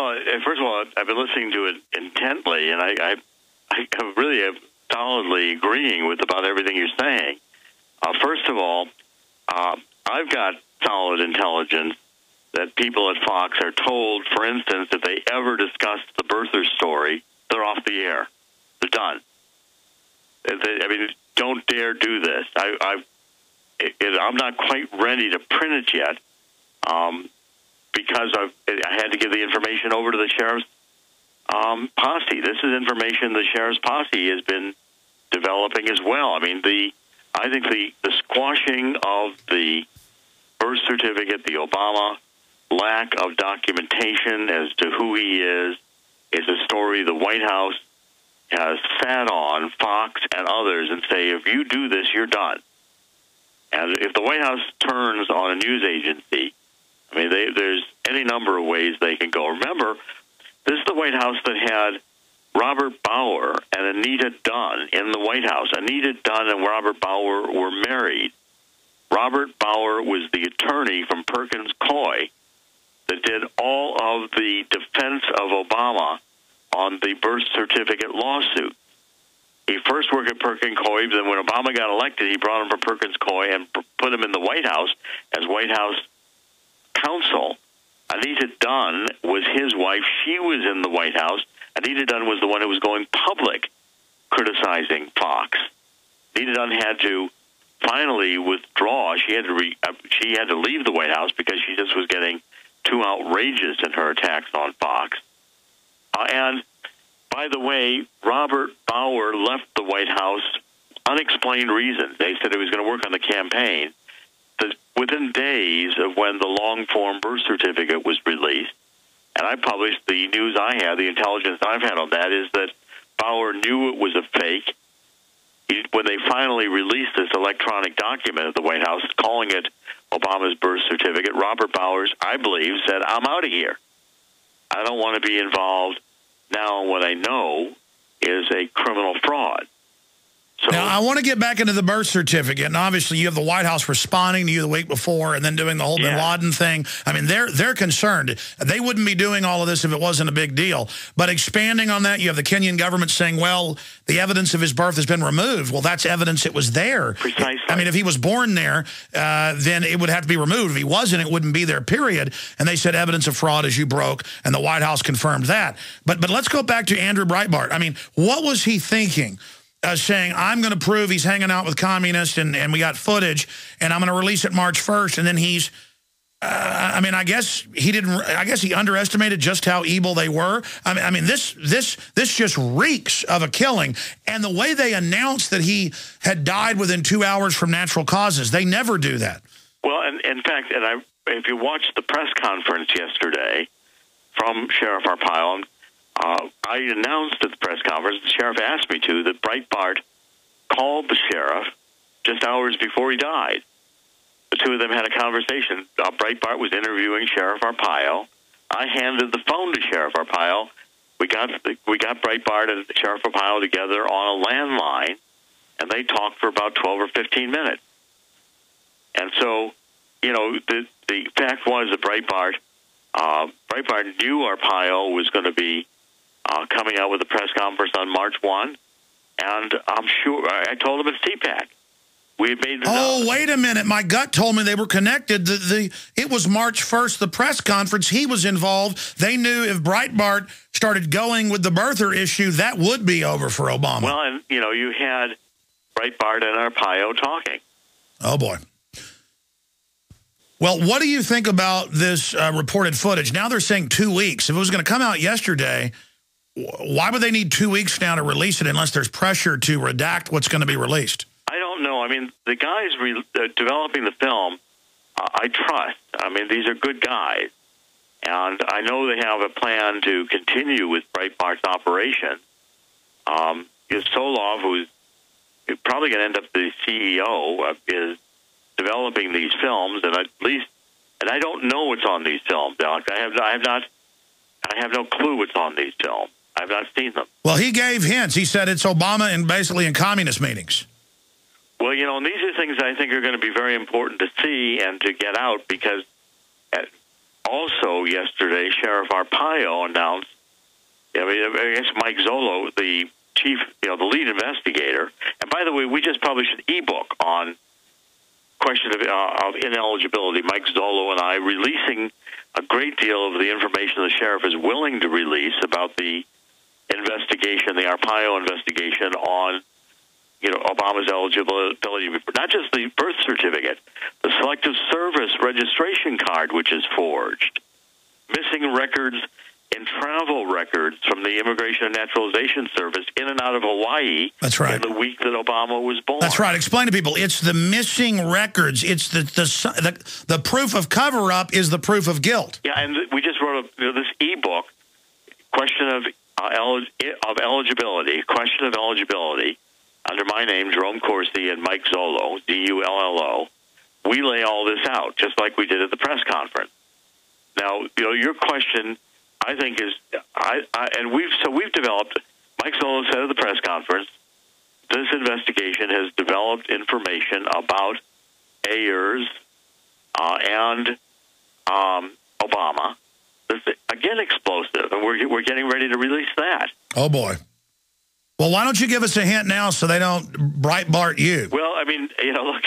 Well, first of all, I've been listening to it intently, and I really am solidly agreeing with about everything you're saying. First of all, I've got solid intelligence that people at Fox are told, for instance, if they ever discuss the birther story, they're off the air. They're done. I mean, don't dare do this. I'm not quite ready to print it yet because I had to give the information over to the sheriff's posse. This is information the sheriff's posse has been developing as well. I mean, I think the squashing of the birth certificate, the Obama lack of documentation as to who he is a story the White House has sat on, Fox and others, and say, if you do this, you're done. And if the White House turns on a news agency, I mean, there's any number of ways they can go. Remember, this is the White House that had Robert Bauer and Anita Dunn in the White House. Anita Dunn and Robert Bauer were married. Robert Bauer was the attorney from Perkins Coie that did all of the defense of Obama on the birth certificate lawsuit. He first worked at Perkins Coie, then when Obama got elected, he brought him from Perkins Coie and put him in the White House as White House counsel. Anita Dunn was his wife. She was in the White House. Anita Dunn was the one who was going public criticizing Fox. Anita Dunn had to finally withdraw. She had to leave the White House because she just was getting too outrageous in her attacks on Fox. And by the way, Robert Bauer left the White House unexplained reasons. They said he was going to work on the campaign. Within days of when the long-form birth certificate was released, and I published the news I had, the intelligence I've had on that, is that Bauer knew it was a fake. When they finally released this electronic document at the White House, calling it Obama's birth certificate, Robert Bowers, I believe, said, I'm out of here. I don't want to be involved now in what I know is a criminal fraud. So, now, I want to get back into the birth certificate, and obviously you have the White House responding to you the week before and then doing the whole bin Laden thing. I mean, they're concerned. They wouldn't be doing all of this if it wasn't a big deal. But expanding on that, you have the Kenyan government saying, well, the evidence of his birth has been removed. Well, that's evidence it was there. Precisely. I mean, if he was born there, then it would have to be removed. If he wasn't, it wouldn't be there, period. And they said evidence of fraud as you broke, and the White House confirmed that. But let's go back to Andrew Breitbart. I mean, what was he thinking? Saying, I'm going to prove he's hanging out with communists and we got footage and I'm going to release it March 1st. And then he's, I mean, I guess he underestimated just how evil they were. I mean, this just reeks of a killing. And the way they announced that he had died within 2 hours from natural causes, they never do that. Well, and in fact, if you watched the press conference yesterday from Sheriff Arpaio, I announced at the press conference, the sheriff asked me to, that Breitbart called the sheriff just hours before he died. The two of them had a conversation. Breitbart was interviewing Sheriff Arpaio. I handed the phone to Sheriff Arpaio. We got Breitbart and Sheriff Arpaio together on a landline, and they talked for about 12 or 15 minutes. And so, you know, the fact was that Breitbart knew Arpaio was going to be coming out with a press conference on March 1, and I'm sure I told him it's CPAC. We had made wait a minute. My gut told me they were connected. It was March 1st, the press conference. He was involved. They knew if Breitbart started going with the birther issue, that would be over for Obama. Well, and, you know, you had Breitbart and Arpaio talking. Oh, boy. Well, what do you think about this reported footage? Now they're saying 2 weeks. If it was going to come out yesterday, why would they need 2 weeks now to release it unless there's pressure to redact what's going to be released? I don't know. I mean, the guys developing the film, I trust. I mean, these are good guys. And I know they have a plan to continue with Breitbart's operation. Solov, who's probably going to end up the CEO, is developing these films, and I don't know what's on these films, Alex. I have no clue what's on these films. I've not seen them. Well, he gave hints. He said it's Obama and basically in communist meetings. Well, you know, and these are things I think are going to be very important to see and to get out, because also yesterday, Sheriff Arpaio announced, I guess Mike Zollo, the chief, the lead investigator, and by the way, we just published an ebook on question of ineligibility. Mike Zollo and I releasing a great deal of the information the sheriff is willing to release about the investigation, the Arpaio investigation on, Obama's eligibility, not just the birth certificate, the Selective Service registration card, which is forged, missing records and travel records from the Immigration and Naturalization Service in and out of Hawaii. That's right. In the week that Obama was born. That's right. Explain to people. It's the missing records. It's the proof of cover-up is the proof of guilt. Yeah, and we just wrote this e-book, question of eligibility, question of eligibility, under my name, Jerome Corsi, and Mike Zollo, Zullo. We lay all this out, just like we did at the press conference. Now, your question, I think, is, we've developed, Mike Zollo said at the press conference, this investigation has developed information about Ayers and Obama. This is, again, explosive, and we're getting ready to release that. Oh, boy. Well, why don't you give us a hint now so they don't Breitbart you? Well, look,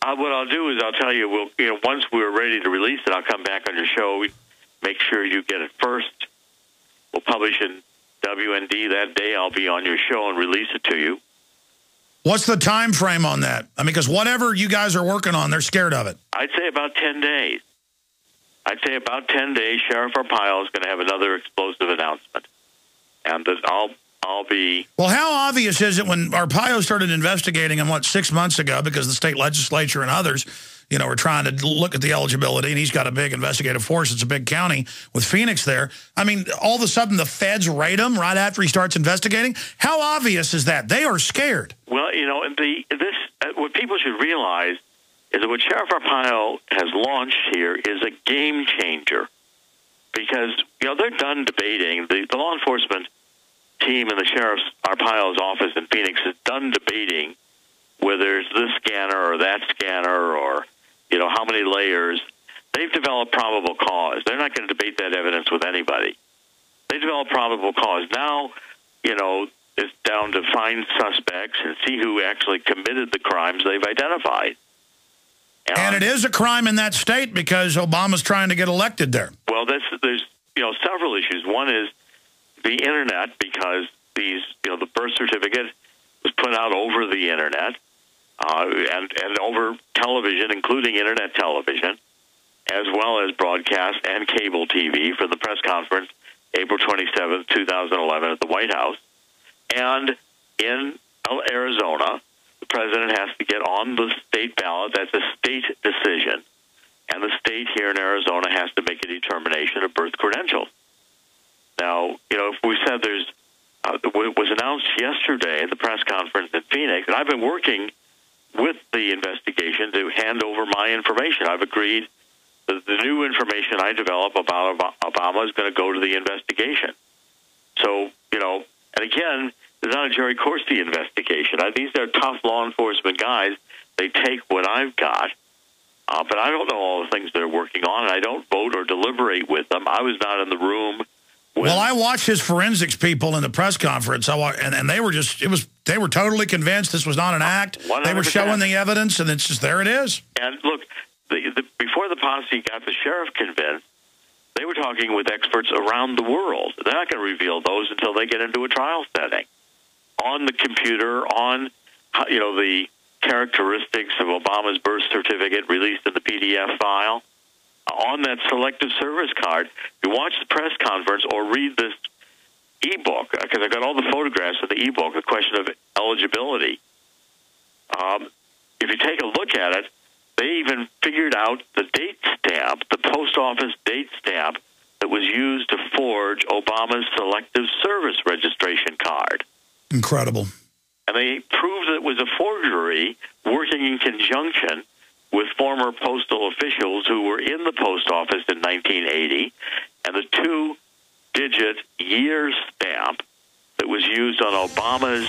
what I'll do is I'll tell you, once we're ready to release it, I'll come back on your show. Make sure you get it first. We'll publish in WND that day. I'll be on your show and release it to you. What's the time frame on that? Because whatever you guys are working on, they're scared of it. I'd say about 10 days. Sheriff Arpaio is going to have another explosive announcement. And I'll be... Well, how obvious is it when Arpaio started investigating him, 6 months ago, because the state legislature and others, were trying to look at the eligibility, and he's got a big investigative force. It's a big county with Phoenix there. All of a sudden, the feds raid him right after he starts investigating. How obvious is that? They are scared. Well, what people should realize is that what Sheriff Arpaio has launched here is a game changer. Because, they're done debating. The law enforcement team in the Sheriff Arpaio's office in Phoenix is done debating whether it's this scanner or that scanner or, how many layers. They've developed probable cause. They're not going to debate that evidence with anybody. They developed probable cause. Now, it's down to find suspects and see who actually committed the crimes they've identified. And it is a crime in that state because Obama's trying to get elected there. Well, there's several issues. One is the Internet, because the birth certificate was put out over the Internet and over television, including Internet television, as well as broadcast and cable TV for the press conference April 27, 2011 at the White House. And in Arizona, the president has to get on the state ballot. That's a state decision. And the state here in Arizona has to make a determination of birth credentials. Now, if we said it was announced yesterday at the press conference in Phoenix, and I've been working with the investigation to hand over my information. I've agreed that the new information I develop about Obama is going to go to the investigation. So, and again, it's not a Jerry Corsi investigation. These are tough law enforcement guys. They take what I've got, but I don't know all the things they're working on, and I don't vote or deliberate with them. I was not in the room. Well, I watched his forensics people in the press conference, and they were they were totally convinced this was not an act. 100%. They were showing the evidence, and it's just, there it is. And look, before the posse got the sheriff convinced, they were talking with experts around the world. They're not going to reveal those until they get into a trial setting. On the computer, on the characteristics of Obama's birth certificate released in the PDF file, on that Selective Service card. You watch the press conference or read this e-book, because I got all the photographs of the e-book, the question of eligibility. If you take a look at it, they even figured out the date stamp, the post office date stamp that was used to forge Obama's Selective Service registration card. Incredible. And they proved that it was a forgery working in conjunction with former postal officials who were in the post office in 1980, and the 2-digit year stamp that was used on Obama's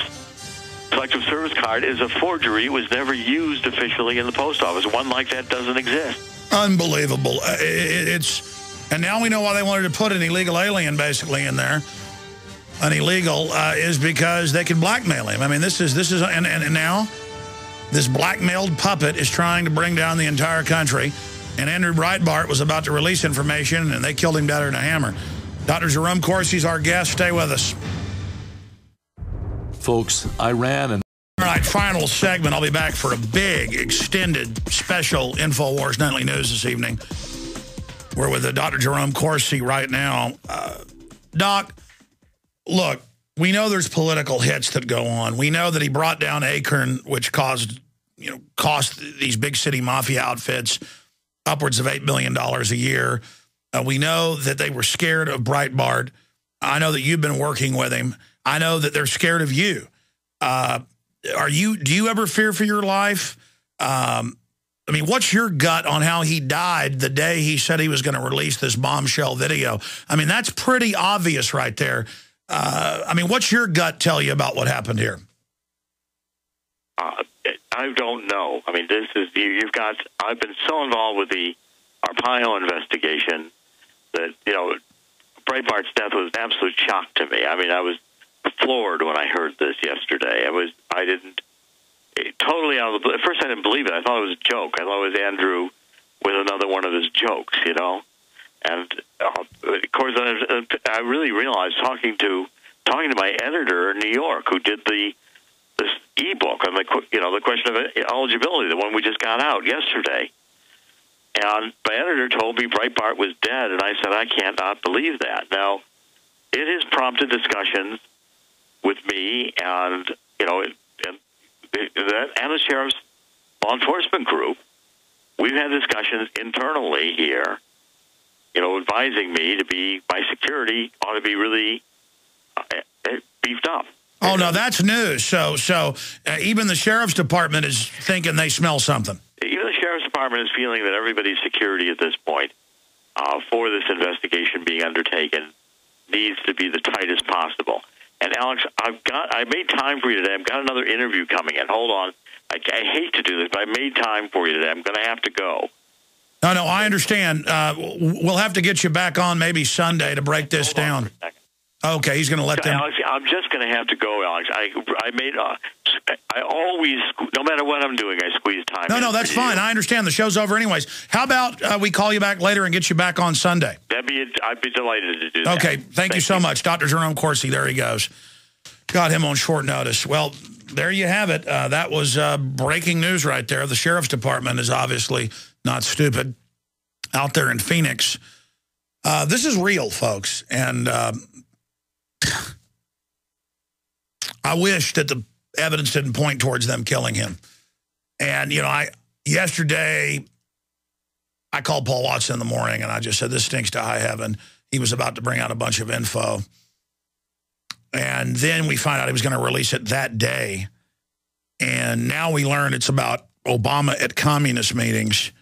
Selective Service card is a forgery. It was never used officially in the post office. One like that doesn't exist. Unbelievable. It's And now we know why they wanted to put an illegal alien basically in there. An illegal is because they can blackmail him. I mean, this is and now this blackmailed puppet is trying to bring down the entire country. And Andrew Breitbart was about to release information, and they killed him dead than a hammer. Dr. Jerome Corsi's our guest. Stay with us. Folks, Iran and... All right, final segment. I'll be back for a big, extended, special InfoWars Nightly News this evening. We're with Dr. Jerome Corsi right now. Doc, look, we know there's political hits that go on. We know that he brought down Acorn, which cost these big city mafia outfits upwards of $8 million a year. We know that they were scared of Breitbart. I know that you've been working with him. I know that they're scared of you. Do you ever fear for your life? I mean, what's your gut on how he died the day he said he was going to release this bombshell video? I mean, that's pretty obvious right there. I mean, what's your gut tell you about what happened here? I don't know. I mean, I've been so involved with the Arpaio investigation that, Breitbart's death was an absolute shock to me. I mean, I was floored when I heard this yesterday. Totally out of the blue. At first, I didn't believe it. I thought it was a joke. I thought it was Andrew with another one of his jokes, And of course, I really realized talking to my editor in New York, who did this ebook on the question of eligibility, the one we just got out yesterday. And my editor told me Breitbart was dead, and I said I cannot believe that. Now, it has prompted discussions with me and the sheriff's law enforcement group. We've had discussions internally here, advising me my security ought to be really beefed up. Oh, no, that's news. So even the sheriff's department is thinking they smell something. Even the sheriff's department is feeling that everybody's security at this point for this investigation being undertaken needs to be the tightest possible. And Alex, I made time for you today. I've got another interview coming in. Hold on. I hate to do this, but I made time for you today. I'm going to have to go. No, I understand. We'll have to get you back on maybe Sunday to break this down. Okay, he's going to let them... Alex, I'm just going to have to go, Alex. I always, no matter what I'm doing, I squeeze time. No, that's fine. I understand. The show's over anyways. How about we call you back later and get you back on Sunday? I'd be delighted to do that. Okay, thank you so much. Dr. Jerome Corsi, there he goes. Got him on short notice. Well, there you have it. That was breaking news right there. The sheriff's department is obviously not stupid out there in Phoenix. This is real, folks. And I wish that the evidence didn't point towards them killing him. And, yesterday I called Paul Watson in the morning and I just said, this stinks to high heaven. He was about to bring out a bunch of info. And then we find out he was going to release it that day. And now we learn it's about Obama at communist meetings.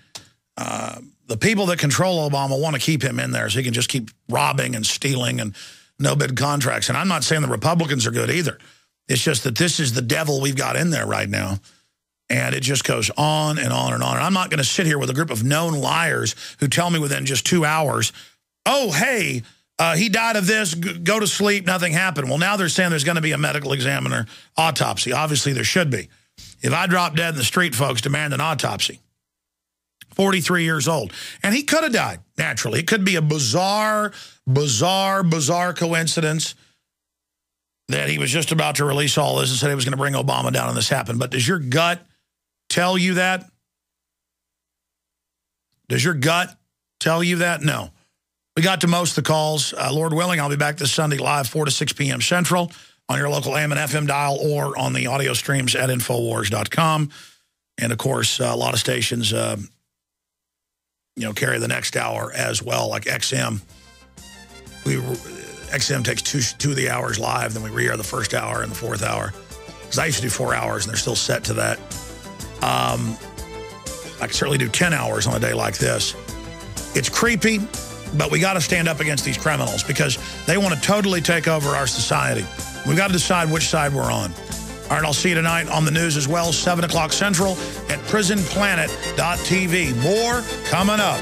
The people that control Obama want to keep him in there so he can just keep robbing and stealing and no-bid contracts. And I'm not saying the Republicans are good either. It's just that this is the devil we've got in there right now. And it just goes on and on and on. And I'm not going to sit here with a group of known liars who tell me within just 2 hours, oh, hey, he died of this, go to sleep, nothing happened. Well, now they're saying there's going to be a medical examiner autopsy. Obviously, there should be. If I drop dead in the street, folks, demand an autopsy. 43 years old. And he could have died, naturally. It could be a bizarre coincidence that he was just about to release all this and said he was going to bring Obama down and this happened. But does your gut tell you that? Does your gut tell you that? No. We got to most of the calls. Lord willing, I'll be back this Sunday live 4 to 6 p.m. Central on your local AM and FM dial or on the audio streams at Infowars.com. And, of course, a lot of stations, carry the next hour as well, like XM. XM takes two of the hours live, then we re-air the first hour and the fourth hour. Because I used to do 4 hours, and they're still set to that. I can certainly do 10 hours on a day like this. It's creepy, but we got to stand up against these criminals because they want to totally take over our society. We've got to decide which side we're on. All right, I'll see you tonight on the news as well, 7 o'clock Central at prisonplanet.tv. More coming up.